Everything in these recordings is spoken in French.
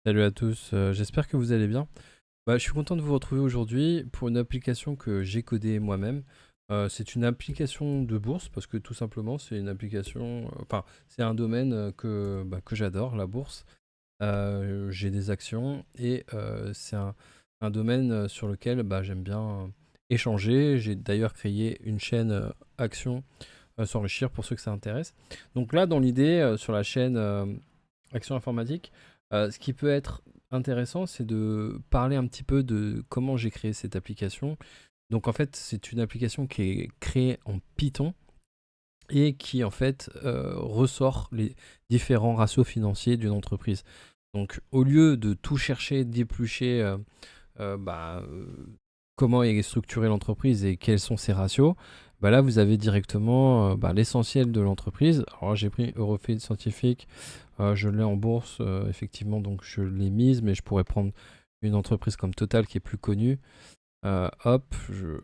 Salut à tous, j'espère que vous allez bien. Je suis content de vous retrouver aujourd'hui pour une application que j'ai codée moi-même. C'est une application de bourse parce que tout simplement c'est une application, enfin c'est un domaine que j'adore, la bourse. J'ai des actions et c'est un domaine sur lequel j'aime bien échanger. J'ai d'ailleurs créé une chaîne Action s'enrichir pour ceux que ça intéresse. Donc là dans l'idée sur la chaîne Action informatique. Ce qui peut être intéressant, c'est de parler un petit peu de comment j'ai créé cette application. Donc en fait, c'est une application qui est créée en Python et qui en fait ressort les différents ratios financiers d'une entreprise. Donc au lieu de tout chercher, d'éplucher euh, bah, euh, comment est structurée l'entreprise et quels sont ses ratios, là vous avez directement l'essentiel de l'entreprise. Alors j'ai pris Eurofield Scientific, je l'ai en bourse, effectivement, donc je l'ai mise, mais je pourrais prendre une entreprise comme Total qui est plus connue. Hop, je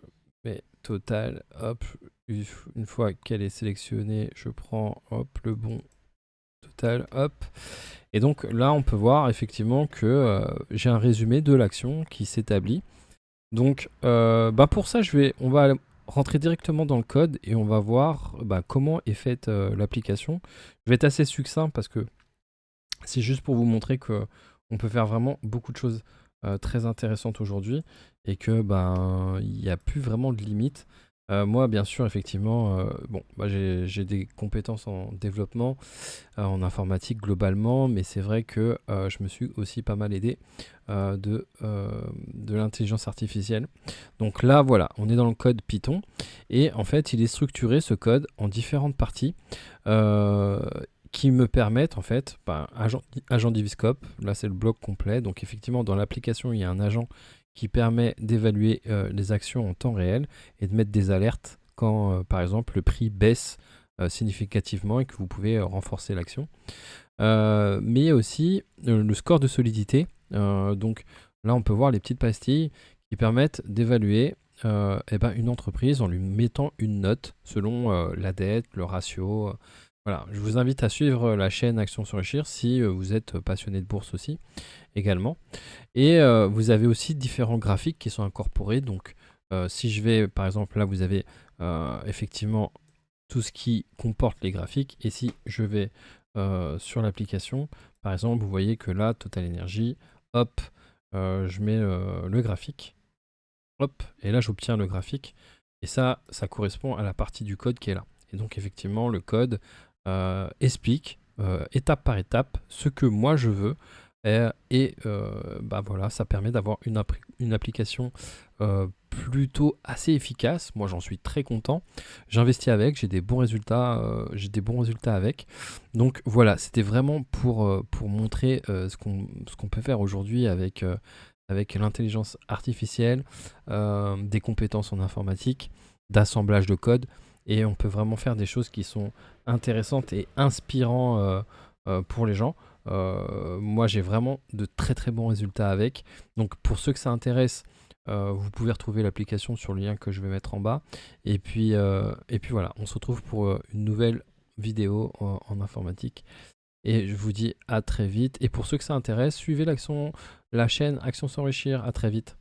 mets Total, hop, une fois qu'elle est sélectionnée, je prends hop, le bon Total, hop. Et donc là, on peut voir effectivement que j'ai un résumé de l'action qui s'établit. Donc pour ça, on va rentrer directement dans le code et on va voir comment est faite l'application. Je vais être assez succinct parce que c'est juste pour vous montrer que on peut faire vraiment beaucoup de choses très intéressantes aujourd'hui et que il n'y a plus vraiment de limites. Moi, bien sûr, effectivement, j'ai des compétences en développement, en informatique globalement, mais c'est vrai que je me suis aussi pas mal aidé de l'intelligence artificielle. Donc là, voilà, on est dans le code Python et en fait, il est structuré ce code en différentes parties. Euh, qui me permettent en fait, agent Diviscope, là c'est le bloc complet, donc effectivement dans l'application il y a un agent qui permet d'évaluer les actions en temps réel et de mettre des alertes quand par exemple le prix baisse significativement et que vous pouvez renforcer l'action. Mais il y a aussi le score de solidité, donc là on peut voir les petites pastilles qui permettent d'évaluer une entreprise en lui mettant une note selon la dette, le ratio. Voilà, je vous invite à suivre la chaîne Action s'enrichir si vous êtes passionné de bourse aussi également. Et vous avez aussi différents graphiques qui sont incorporés. Donc si je vais, par exemple, là vous avez effectivement tout ce qui comporte les graphiques. Et si je vais sur l'application, par exemple, vous voyez que là, Total Energy, hop, je mets le graphique, hop, et là j'obtiens le graphique. Et ça correspond à la partie du code qui est là. Et donc effectivement, le code explique étape par étape ce que moi je veux. Voilà, ça permet d'avoir une application plutôt assez efficace. Moi, j'en suis très content. J'investis avec, j'ai des bons résultats avec. Donc voilà, c'était vraiment pour montrer ce qu'on peut faire aujourd'hui avec l'intelligence artificielle, des compétences en informatique, d'assemblage de code. Et on peut vraiment faire des choses qui sont intéressantes et inspirantes pour les gens. Moi, j'ai vraiment de très très bons résultats avec. Donc, pour ceux que ça intéresse, vous pouvez retrouver l'application sur le lien que je vais mettre en bas. Et puis voilà, on se retrouve pour une nouvelle vidéo en informatique. Et je vous dis à très vite. Et pour ceux que ça intéresse, suivez la chaîne Action s'enrichir. À très vite.